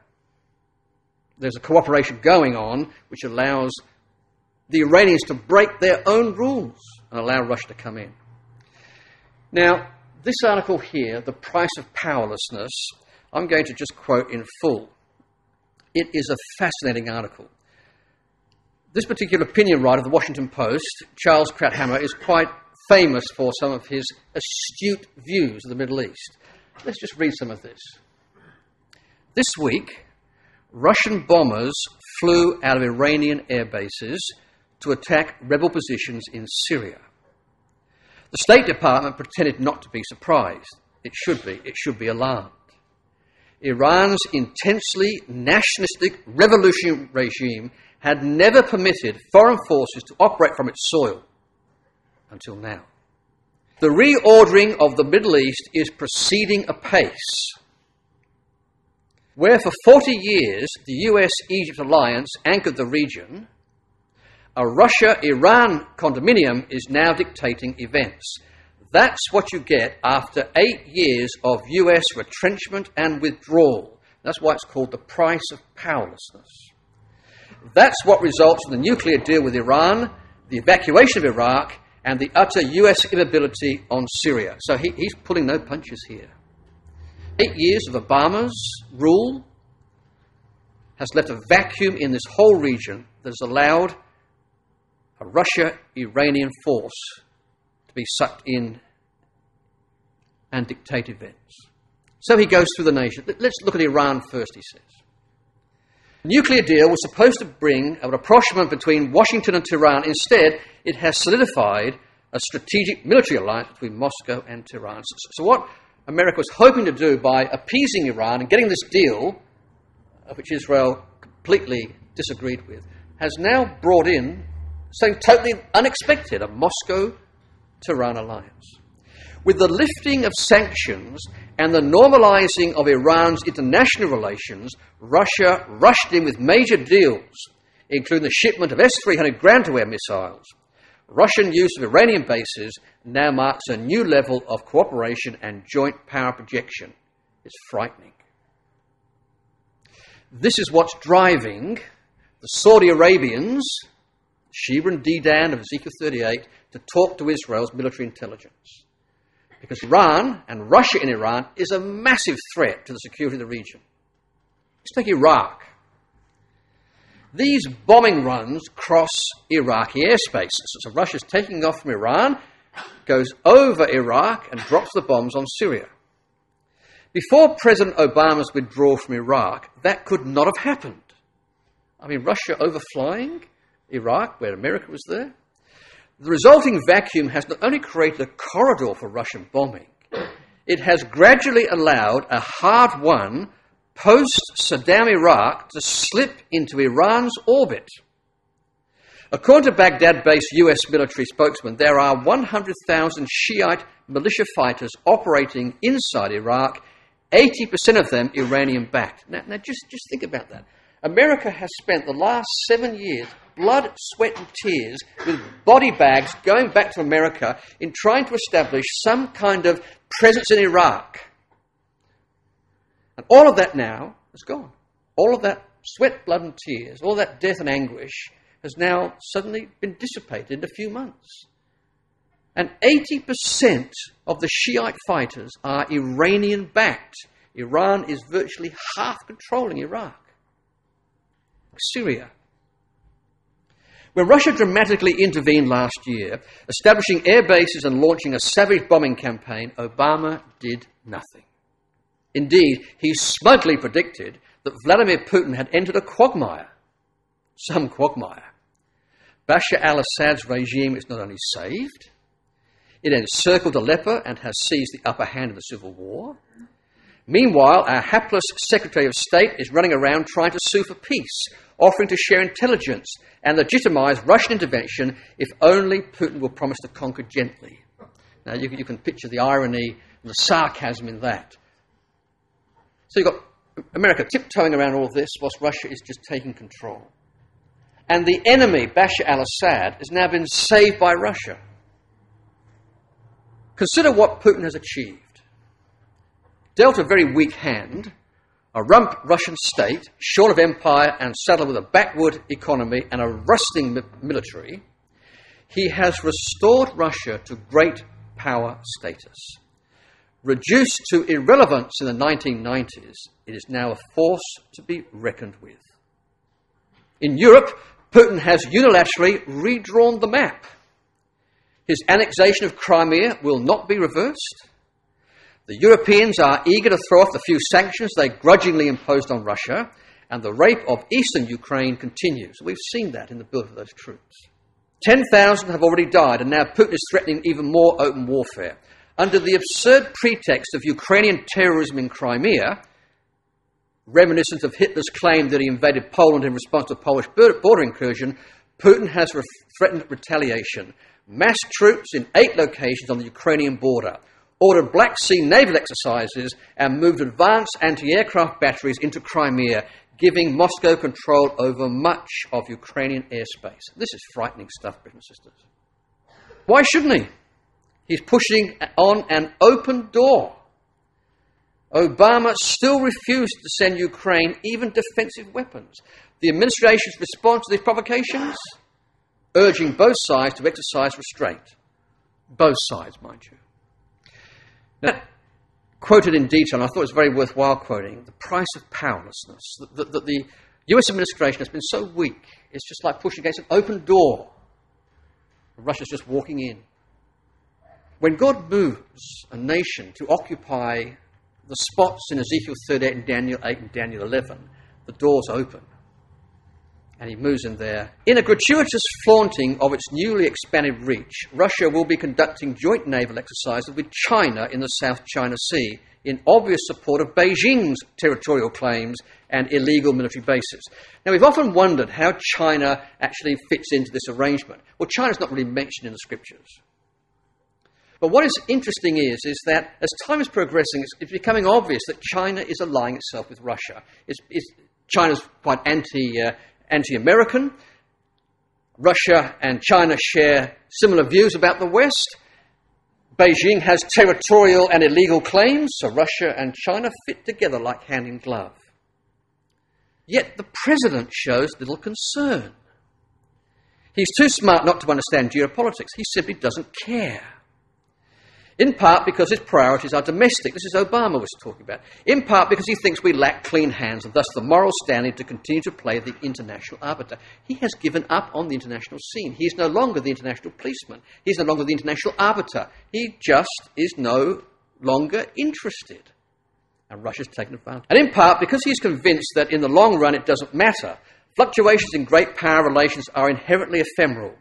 There's a cooperation going on which allows the Iranians to break their own rules and allow Russia to come in. Now, this article here, The Price of Powerlessness, I'm going to just quote in full. It is a fascinating article. This particular opinion writer of the Washington Post, Charles Krauthammer, is quite famous for some of his astute views of the Middle East. Let's just read some of this. This week, Russian bombers flew out of Iranian air bases to attack rebel positions in Syria. The State Department pretended not to be surprised. It should be alarmed. Iran's intensely nationalistic revolutionary regime had never permitted foreign forces to operate from its soil. until now. The reordering of the Middle East is proceeding apace. Where for 40 years the US-Egypt alliance anchored the region, a Russia-Iran condominium is now dictating events. That's what you get after 8 years of US retrenchment and withdrawal. That's why it's called the price of powerlessness. That's what results in the nuclear deal with Iran, the evacuation of Iraq, and the utter US inability on Syria. So he's pulling no punches here. 8 years of Obama's rule has left a vacuum in this whole region that has allowed a Russia-Iranian force to be sucked in and dictate events. So he goes through the nation. Let's look at Iran first, he says. The nuclear deal was supposed to bring a rapprochement between Washington and Tehran. Instead, it has solidified a strategic military alliance between Moscow and Tehran. So what America was hoping to do by appeasing Iran and getting this deal, which Israel completely disagreed with, has now brought in something totally unexpected, a Moscow-Tehran alliance. With the lifting of sanctions and the normalizing of Iran's international relations, Russia rushed in with major deals, including the shipment of S-300 ground-to-air missiles. Russian use of Iranian bases now marks a new level of cooperation and joint power projection. It's frightening. This is what's driving the Saudi Arabians, Sheba and Dedan of Ezekiel 38, to talk to Israel's military intelligence. Because Iran and Russia in Iran is a massive threat to the security of the region. Let's take Iraq. These bombing runs cross Iraqi airspace. So Russia's taking off from Iran, goes over Iraq and drops the bombs on Syria. Before President Obama's withdrawal from Iraq, that could not have happened. I mean, Russia overflying Iraq, where America was there. The resulting vacuum has not only created a corridor for Russian bombing, it has gradually allowed a hard-won post-Saddam Iraq to slip into Iran's orbit. According to Baghdad-based US military spokesman, there are 100,000 Shiite militia fighters operating inside Iraq, 80% of them Iranian-backed. Now just think about that. America has spent the last 7 years, blood, sweat and tears, with body bags going back to America in trying to establish some kind of presence in Iraq. And all of that now is gone. All of that sweat, blood and tears, all that death and anguish has now suddenly been dissipated in a few months. And 80% of the Shiite fighters are Iranian-backed. Iran is virtually half controlling Iraq. Syria. When Russia dramatically intervened last year, establishing air bases and launching a savage bombing campaign, Obama did nothing. Indeed, he smugly predicted that Vladimir Putin had entered a quagmire. Some quagmire. Bashar al-Assad's regime is not only saved, it encircled Aleppo and has seized the upper hand in the civil war. Meanwhile, our hapless Secretary of State is running around trying to sue for peace, offering to share intelligence and legitimize Russian intervention if only Putin will promise to conquer gently. Now, you can picture the irony and the sarcasm in that. So you've got America tiptoeing around all this whilst Russia is just taking control. And the enemy, Bashar al-Assad, has now been saved by Russia. Consider what Putin has achieved. Dealt a very weak hand, a rump Russian state, short of empire and saddled with a backward economy and a rusting military, he has restored Russia to great power status. Reduced to irrelevance in the 1990s, it is now a force to be reckoned with. In Europe, Putin has unilaterally redrawn the map. His annexation of Crimea will not be reversed. The Europeans are eager to throw off the few sanctions they grudgingly imposed on Russia, and the rape of eastern Ukraine continues. We've seen that in the build of those troops. 10,000 have already died, and now Putin is threatening even more open warfare. Under the absurd pretext of Ukrainian terrorism in Crimea, reminiscent of Hitler's claim that he invaded Poland in response to a Polish border incursion, Putin has threatened retaliation massed troops in 8 locations on the Ukrainian border, ordered Black Sea naval exercises, and moved advanced anti-aircraft batteries into Crimea, giving Moscow control over much of Ukrainian airspace. This is frightening stuff, brothers and sisters. Why shouldn't he? He's pushing on an open door. Obama still refused to send Ukraine even defensive weapons. The administration's response to these provocations? Urging both sides to exercise restraint. Both sides, mind you. Now, quoted in detail, and I thought it was very worthwhile quoting, the price of powerlessness. That the US administration has been so weak, it's just like pushing against an open door. Russia's just walking in. When God moves a nation to occupy the spots in Ezekiel 38 and Daniel 8 and Daniel 11, the doors open. And he moves in there. In a gratuitous flaunting of its newly expanded reach, Russia will be conducting joint naval exercises with China in the South China Sea in obvious support of Beijing's territorial claims and illegal military bases. Now, we've often wondered how China actually fits into this arrangement. Well, China's not really mentioned in the scriptures. But what is interesting is that as time is progressing, it's becoming obvious that China is allying itself with Russia. China's quite anti-American. Russia and China share similar views about the West. Beijing has territorial and illegal claims, so Russia and China fit together like hand in glove. Yet the president shows little concern. He's too smart not to understand geopolitics. He simply doesn't care. In part because his priorities are domestic. This is Obama was talking about. In part because he thinks we lack clean hands and thus the moral standing to continue to play the international arbiter. He has given up on the international scene. He's no longer the international policeman. He's no longer the international arbiter. He just is no longer interested. And Russia's taken advantage. And in part because he's convinced that in the long run it doesn't matter. Fluctuations in great power relations are inherently ephemeral.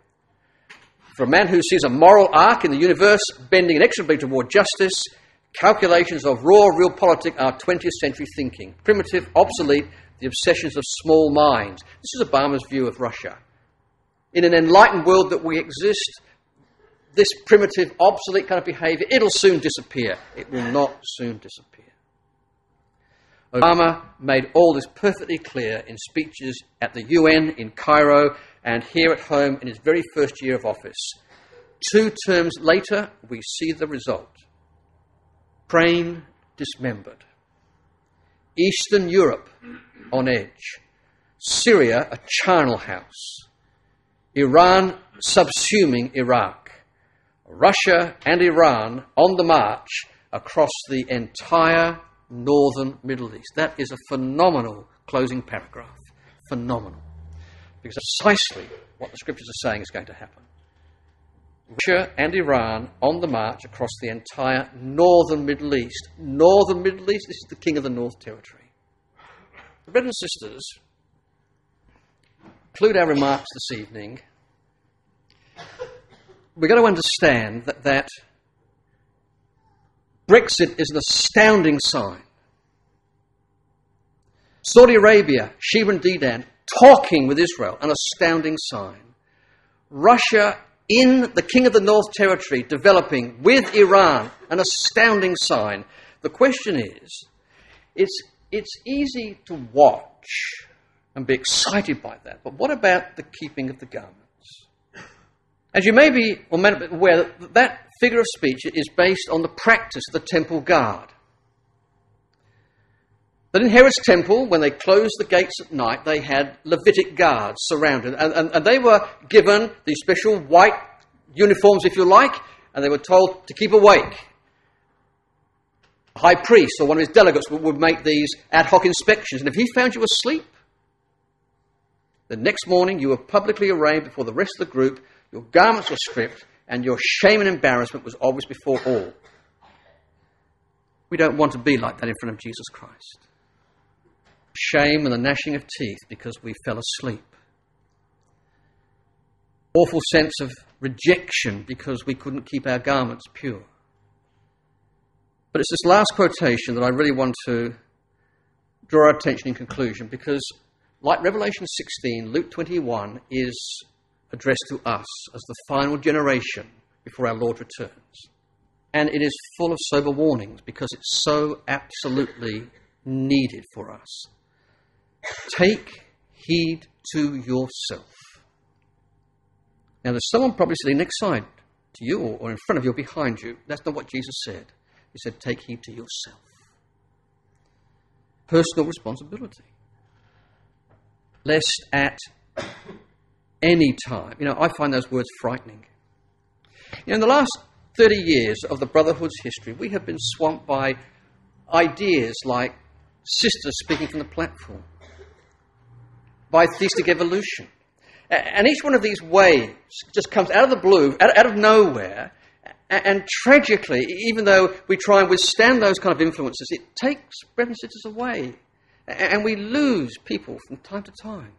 For a man who sees a moral arc in the universe bending inexorably toward justice, calculations of raw realpolitik are 20th century thinking. Primitive, obsolete, the obsessions of small minds. This is Obama's view of Russia. In an enlightened world that we exist, this primitive, obsolete kind of behavior, it'll soon disappear. It will not soon disappear. Obama made all this perfectly clear in speeches at the UN in Cairo and here at home in his very first year of office. 2 terms later, we see the result. Ukraine dismembered. Eastern Europe on edge. Syria a charnel house. Iran subsuming Iraq. Russia and Iran on the march across the entire northern Middle East. That is a phenomenal closing paragraph. Phenomenal. Because precisely what the scriptures are saying is going to happen. Russia and Iran on the march across the entire northern Middle East. Northern Middle East, this is the King of the North Territory. Brothers and sisters, conclude our remarks this evening. We're going to understand that Brexit is an astounding sign. Saudi Arabia, Sheba and Dedan, talking with Israel, an astounding sign. Russia in the King of the North Territory, developing with Iran, an astounding sign. The question is, it's easy to watch and be excited by that, but what about the keeping of the garments? As you may be aware, that figure of speech is based on the practice of the temple guard. That in Herod's temple, when they closed the gates at night, they had Levitic guards surrounded. And they were given these special white uniforms, if you like, and they were told to keep awake. The high priest or one of his delegates would make these ad hoc inspections. And if he found you asleep, the next morning you were publicly arraigned before the rest of the group, your garments were stripped, and your shame and embarrassment was obvious before all. We don't want to be like that in front of Jesus Christ. Shame and the gnashing of teeth because we fell asleep. Awful sense of rejection because we couldn't keep our garments pure. But it's this last quotation that I really want to draw our attention in conclusion, because like Revelation 16, Luke 21 is addressed to us as the final generation before our Lord returns. And it is full of sober warnings because it's so absolutely needed for us. Take heed to yourself. Now, there's someone probably sitting next side to you or in front of you or behind you. That's not what Jesus said. He said, take heed to yourself. Personal responsibility. Lest at any time, I find those words frightening. In the last 30 years of the Brotherhood's history, we have been swamped by ideas like sisters speaking from the platform, by theistic evolution. And each one of these waves just comes out of the blue, out of nowhere, and tragically, even though we try and withstand those kind of influences, it takes brothers and sisters away. And we lose people from time to time.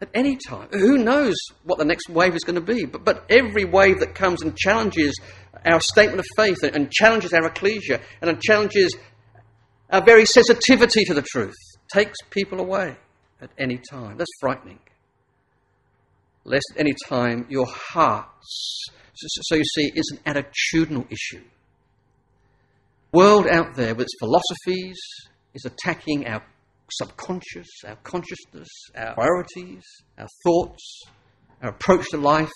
At any time. Who knows what the next wave is going to be? But every wave that comes and challenges our statement of faith and challenges our ecclesia and challenges our very sensitivity to the truth takes people away at any time. That's frightening. Lest at any time your hearts, so you see, it's an attitudinal issue. World out there with its philosophies is attacking our subconscious, our consciousness, our priorities, our thoughts, our approach to life.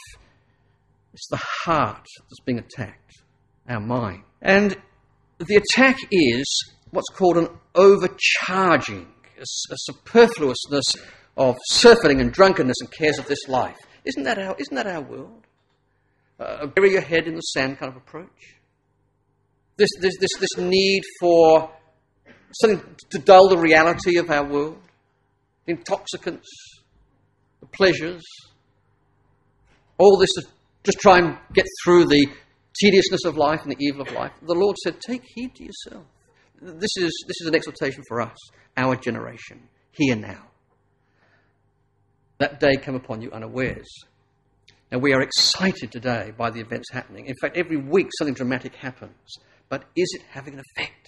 It's the heart that's being attacked, our mind. And the attack is what's called an overcharging, a superfluousness of surfeiting and drunkenness and cares of this life. Isn't that our world? Bury your head in the sand kind of approach. This need for something to dull the reality of our world, the intoxicants, the pleasures, all this to just try and get through the tediousness of life and the evil of life. The Lord said, take heed to yourself. This is an exhortation for us, our generation, here now. That day come upon you unawares. Now we are excited today by the events happening. In fact, every week something dramatic happens. But is it having an effect?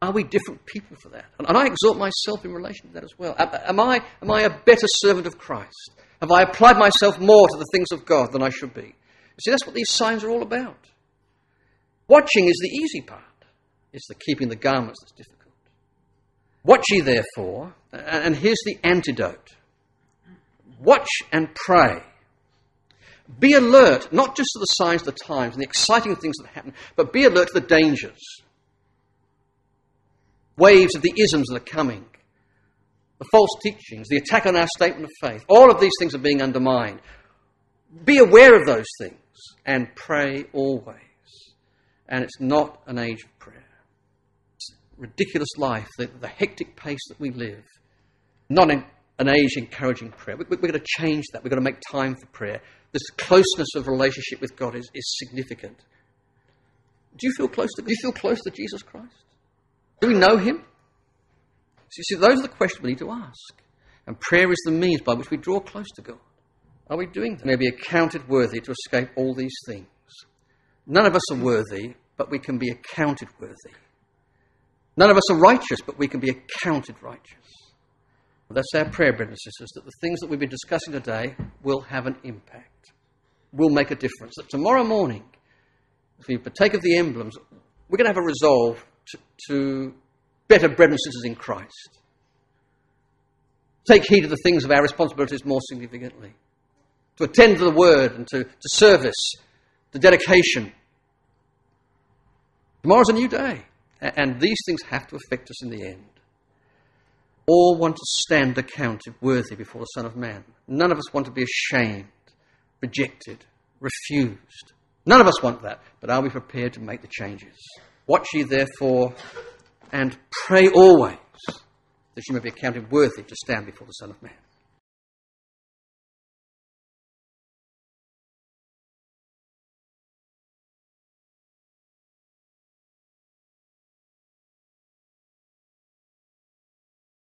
Are we different people for that? And I exhort myself in relation to that as well. Am I a better servant of Christ? Have I applied myself more to the things of God than I should be? You see, that's what these signs are all about. Watching is the easy part. It's the keeping the garments that's difficult. Watch ye therefore, and here's the antidote. Watch and pray. Be alert, not just to the signs of the times and the exciting things that happen, but be alert to the dangers. Waves of the isms that are coming. The false teachings, the attack on our statement of faith. All of these things are being undermined. Be aware of those things and pray always. And it's not an age of prayer. It's a ridiculous life, the hectic pace that we live. Not an age encouraging prayer. We're going to change that. We're going to make time for prayer. This closeness of relationship with God is significant. Do you feel close to Jesus Christ? Do we know him? See, those are the questions we need to ask. And prayer is the means by which we draw close to God. Are we doing that? We may be accounted worthy to escape all these things. None of us are worthy, but we can be accounted worthy. None of us are righteous, but we can be accounted righteous. Well, that's our prayer, brothers and sisters, that the things that we've been discussing today will have an impact, will make a difference. That tomorrow morning, if we partake of the emblems, we're going to have a resolve to better brothers and sisters in Christ. Take heed of the things of our responsibilities more significantly. To attend to the word and to service, to dedication. Tomorrow's a new day. And these things have to affect us in the end. All want to stand accounted worthy before the Son of Man. None of us want to be ashamed, rejected, refused. None of us want that. But are we prepared to make the changes? Watch ye therefore and pray always that you may be accounted worthy to stand before the Son of Man.